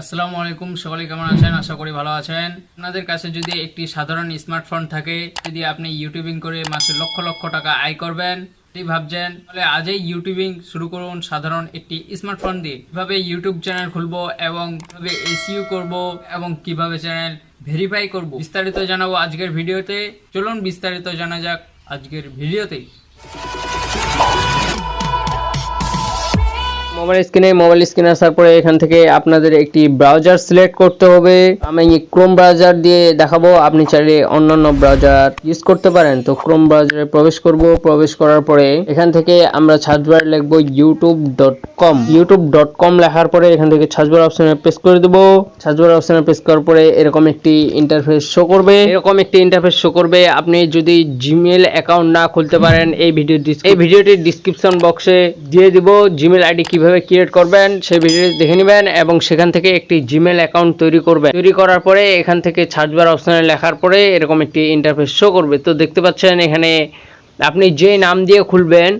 আসসালামু আলাইকুম, সকলে কেমন আছেন? আশা করি ভালো আছেন। আপনাদের কাছে যদি একটি সাধারণ স্মার্টফোন থাকে, যদি আপনি ইউটিউবিং করে মাসে লক্ষ লক্ষ টাকা আয় করবেন যদি ভাবছেন, তাহলে আজই ইউটিউবিং শুরু করুন সাধারণ একটি স্মার্টফোন দিয়ে। কিভাবে ইউটিউব চ্যানেল খুলবো এবং কিভাবে এসইও করব এবং কিভাবে চ্যানেল ভেরিফাই করব, বিস্তারিত জানাবো আজকের ভিডিওতে। চলুন বিস্তারিত জানা যাক আজকের ভিডিওতেই। মোবাইল স্ক্রিনে আসার পরে এখান থেকে আপনাদের একটি ব্রাউজার সিলেক্ট করতে হবে। আমি ক্রোম ব্রাউজার দিয়ে দেখাবো, আপনি চাইলে অন্যান্য ব্রাউজার ইউজ করতে পারেন। তো ক্রোম ব্রাউজারে প্রবেশ করব। প্রবেশ করার পরে এখান থেকে আমরা সার্চ বারে লিখবো youtube.com। youtube.com লেখার পরে এখান থেকে সার্চ বার অপশনে প্রেস করে দেব। সার্চ বার অপশনে প্রেস করার পরে এরকম একটি ইন্টারফেস শো করবে। আপনি যদি জিমেল অ্যাকাউন্ট না খুলতে পারেন, এই ভিডিওটির ডেসক্রিপশন বক্সে দিয়ে দিব জিমেল আইডি কিভাবে ক্রিয়েট করবেন, সেই ভিডিওটি দেখে নেবেন এবং সেখান থেকে একটি জিমেল অ্যাকাউন্ট তৈরি করবেন। তৈরি করার পরে এখান থেকে সার্চ বার অপশনে লেখার পরে এরকম একটি ইন্টারফেস শো করবে। তো দেখতে পাচ্ছেন এখানে আপনি যে নাম দিয়ে খুলবেন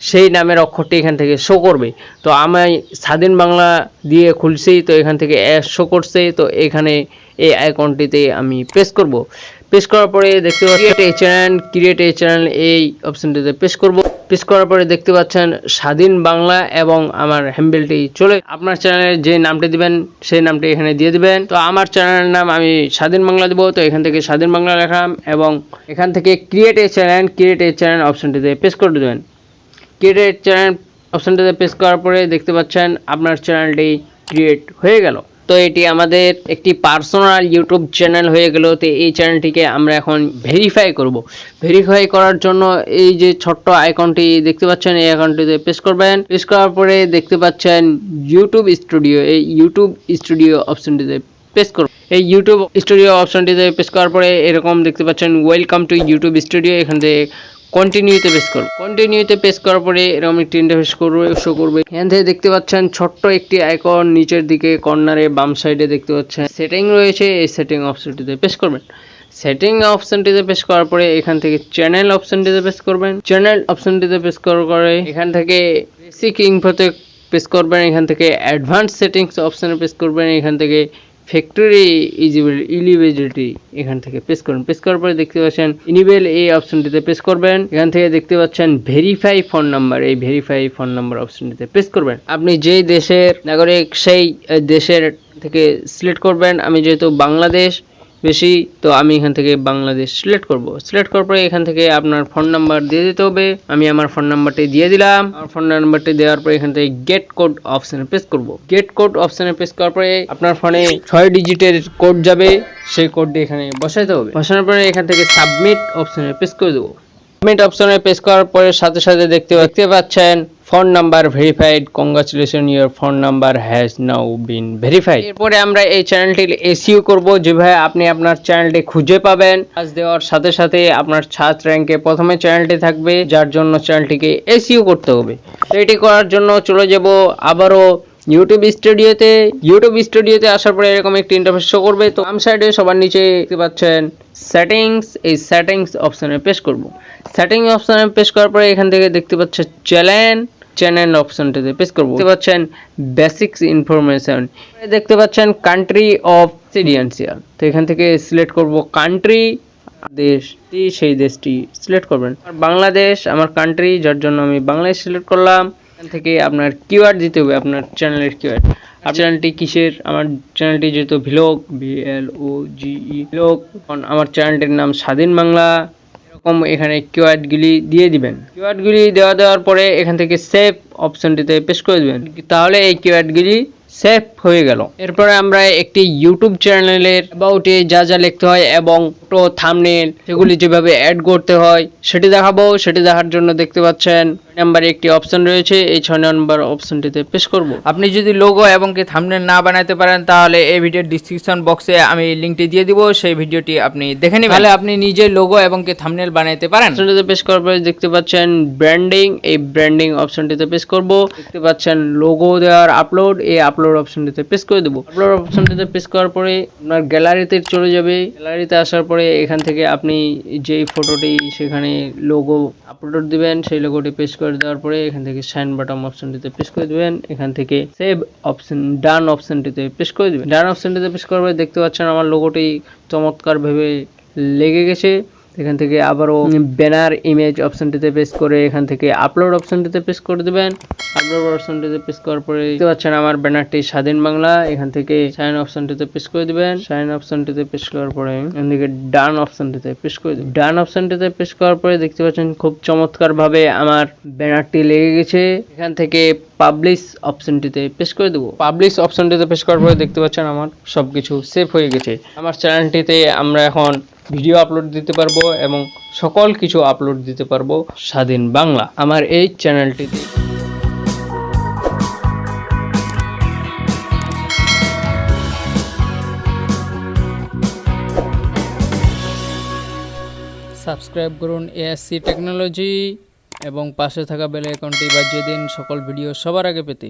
সেই নামের অক্ষরটি এখান থেকে শো করবে। তো আমি স্বাধীন বাংলা দিয়ে খুলছি, তো এখান থেকে অ্যাস শো করছে। তো এখানে এই আইকনটিতে আমি প্রেস করব। প্রেস করার পরে দেখতে পাচ্ছেন ক্রিয়েট এ চ্যানেল, এই অপশনটিতে প্রেস করব। প্রেস করার পরে দেখতে পাচ্ছেন স্বাধীন বাংলা এবং আমার হ্যান্ডেলটি চলে। আপনার চ্যানেলের যে নামটি দিবেন সেই নামটি এখানে দিয়ে দিবেন। তো আমার চ্যানেলের নাম আমি স্বাধীন বাংলা দেবো। তো এখান থেকে স্বাধীন বাংলা লেখাম এবং এখান থেকে ক্রিয়েট এ চ্যানেল অপশনটিতে প্রেস করে দেবেন। ক্রিয়েট এ চ্যানেল অপশনটিতে প্রেস করার পরে দেখতে পাচ্ছেন আপনার চ্যানেলটি ক্রিয়েট হয়ে গেল। তো এটি আমাদের একটি পার্সোনাল ইউটিউব চ্যানেল হয়ে গেল। তো এই চ্যানেলটিকে আমরা এখন ভেরিফাই করব। ভেরিফাই করার জন্য এই যে ছোট্ট আইকনটি দেখতে পাচ্ছেন, এই আইকনটিতে প্রেস করবেন। প্রেস করার পরে দেখতে পাচ্ছেন ইউটিউব স্টুডিও, এই ইউটিউব স্টুডিও অপশনটিতে প্রেস করব। এই ইউটিউব স্টুডিও অপশনটিতে প্রেস করার পরে এরকম দেখতে পাচ্ছেন ওয়েলকাম টু ইউটিউব স্টুডিও। এখান থেকে কন্টিনিউতে প্রেস করব। কন্টিনিউতে প্রেস করার পরে এরকম একটি ইন্টারফেস শো করবে। এখান থেকে দেখতে পাচ্ছেন ছোট্ট একটি আইকন নিচের দিকে কর্নারে বাম সাইডে দেখতে পাচ্ছেন সেটিং রয়েছে। এই সেটিং অপশনটিতে প্রেস করবেন। সেটিং অপশনটিতে প্রেস করার পরে এখান থেকে চ্যানেল অপশনটিতে প্রেস করবেন। চ্যানেল অপশনটিতে প্রেস করার পরে এখান থেকে বেসিক ইনফোতে প্রেস করবেন। এখান থেকে অ্যাডভান্স সেটিংস অপশনে প্রেস করবেন। এখান থেকে ফ্যাক্টরি ইলিজিবিলিটি এখান থেকে প্রেস করুন। প্রেস করার পরে দেখতে পাচ্ছেন ইনেবল, এই অপশনটিতে প্রেস করবেন। এখান থেকে দেখতে পাচ্ছেন ভেরিফাই ফোন নাম্বার, এই ভেরিফাই ফোন নাম্বার অপশনটিতে প্রেস করবেন। আপনি যেই দেশের নাগরিক সেই দেশের থেকে সিলেক্ট করবেন। আমি যেহেতু বাংলাদেশ বেশি, তো আমি এখান থেকে বাংলাদেশ সিলেক্ট করব। সিলেক্ট করার পরে এখান থেকে আপনার ফোন নাম্বার দিয়ে দিতে হবে। আমি আমার ফোন নাম্বারটি দিয়ে দিলাম। আমার ফোন নাম্বারটি দেওয়ার পরে এখান থেকে গেট কোড অপশনে প্রেস করব। গেট কোড অপশনে প্রেস করার পরে আপনার ফোনে 6 ডিজিটের কোড যাবে, সেই কোডটি এখানে বসাইতে হবে। বসানোর পরে এখান থেকে সাবমিট অপশনে প্রেস করে দেবো। সাবমিট অপশনে প্রেস করার পরে সাথে সাথে দেখতে পাচ্ছেন phone number verified, congratulation, your phone number has now bin verified. এরপরে আমরা এই চ্যানেলটির এসইও করব। যেভাবে আপনি আপনার চ্যানেলটি খুঁজে পাবেন, সার্চ দেওয়ার সাথে সাথে আপনার সার্চ র্যাঙ্কে প্রথমে চ্যানেলটি থাকবে, যার জন্য চ্যানেলটিকে এসইও করতে হবে। তো এটি করার জন্য চলে যাব আবারও ইউটিউব স্টুডিওতে আসার পরে এরকম একটি ইন্টারফেস শো করবে। তো বাম সাইডে সবার নিচে দেখতে পাচ্ছেন সেটিংস, এই সেটিংস অপশনে প্রেস করব। সেটিংস অপশনে প্রেস করার পরে এখান থেকে দেখতে পাচ্ছেন চ্যানেল অপশনটিতে প্রেস করব। দেখতে পাচ্ছেন বেসিক্স ইনফরমেশন, দেখতে পাচ্ছেন কান্ট্রি অফ রেসিডেন্সিয়াল। তো এখান থেকে সিলেক্ট করব কান্ট্রি, দেশটি, সেই দেশটি সিলেক্ট করবেন। বাংলাদেশ আমার কান্ট্রি, যার জন্য আমি বাংলাদেশ সিলেক্ট করলাম। এখান থেকে আপনার কিওয়ার্ড দিতে হবে, আপনার চ্যানেলের কিওয়ার্ড। আর চ্যানেলটি কিসের? আমার চ্যানেলটি যেহেতু ভিলগ, VLOGE ভিলগ, আমার চ্যানেলটির নাম স্বাধীন বাংলা। এরকম এখানে কিওয়ার্ডগুলি দিয়ে দিবেন। কিওয়ার্ডগুলি দেওয়ার পরে এখান থেকে সেভ অপশনটিতে প্রেস করে দেবেন। তাহলে এই কিওয়ার্ডগুলি সেভ হয়ে গেল। এরপরে আমরা একটি ইউটিউব চ্যানেলের অ্যাবাউটে যা যা লিখতে হয় এবং ফটো, থাম্বনেল সেগুলি যেভাবে অ্যাড করতে হয় সেটি দেখাবো। সেটি দেখার জন্য দেখতে পাচ্ছেন নাম্বারে একটি অপশন রয়েছে, এই 6 নম্বর অপশনটিতে প্রেস করব। আপনি যদি লোগো এবং কি থাম্বনেল না বানাতে পারেন, তাহলে এই ভিডিওর ডেসক্রিপশন বক্সে আমি লিংকটি দিয়ে দিব, সেই ভিডিওটি আপনি দেখে নেবেন। তাহলে আপনি নিজে লোগো এবং কি থাম্বনেল বানাতে পারেন। অপশনটিতে প্রেস করার পরে দেখতে পাচ্ছেন ব্র্যান্ডিং, এই ব্র্যান্ডিং অপশনটিতে প্রেস করব। দেখতে পাচ্ছেন লোগো দেওয়ার আপলোড, এই আপলোড আপলোড অপশনটিতে প্রেস করে দেবো। আপলোড অপশনটিতে প্রেস করার পরে আপনার গ্যালারিতে চলে যাবে। গ্যালারিতে আসার পরে এখান থেকে আপনি যেই ফটোটি সেখানে লোগো আপলোড দিবেন সেই লোগোটি প্রেস করে দেওয়ার পরে এখান থেকে সাইন বাটন অপশনটিতে প্রেস করে দিবেন। এখান থেকে সেভ অপশন ডান অপশনটিতে প্রেস করে দিবেন। ডান অপশনটিতে প্রেস করার পরে দেখতে পাচ্ছেন আমার লোগোটি চমৎকার ভাবে লেগে গেছে। এখান থেকে আবারও ব্যানার ইমেজ অপশনটিতে প্রেস করে এখান থেকে আপলোড অপশনটিতে প্রেস করে দিবেন। আপলোড অপশনটিতে প্রেস করার পরে দেখতে পাচ্ছেন আমার ব্যানারটি স্বাধীন বাংলা। এখান থেকে সাইন অপশনটিতে প্রেস করে দিবেন। সাইন অপশনটিতে প্রেস করার পরে এখান থেকে ডান অপশনটিতে প্রেস করে দিবেন। ডান অপশনটিতে প্রেস করার পরে দেখতে পাচ্ছেন খুব চমৎকার ভাবে আমার ব্যানারটি লেগে গেছে। এখান থেকে পাবলিশ অপশনটিতে প্রেস করে দেবো। পাবলিশ অপশনটিতে প্রেস করার পরে দেখতে পাচ্ছেন আমার সবকিছু সেভ হয়ে গেছে। আমার চ্যানেলটিতে আমরা এখন ভিডিও আপলোড দিতে পারবো এবং সকল কিছু আপলোড দিতে পারবো স্বাধীন বাংলা আমার এই চ্যানেলটিতে। সাবস্ক্রাইব করুন এএসসি টেকনোলজি এবং পাশে থাকা বেল আইকনটি বাজিয়ে দিন সকল ভিডিও সবার আগে পেতে।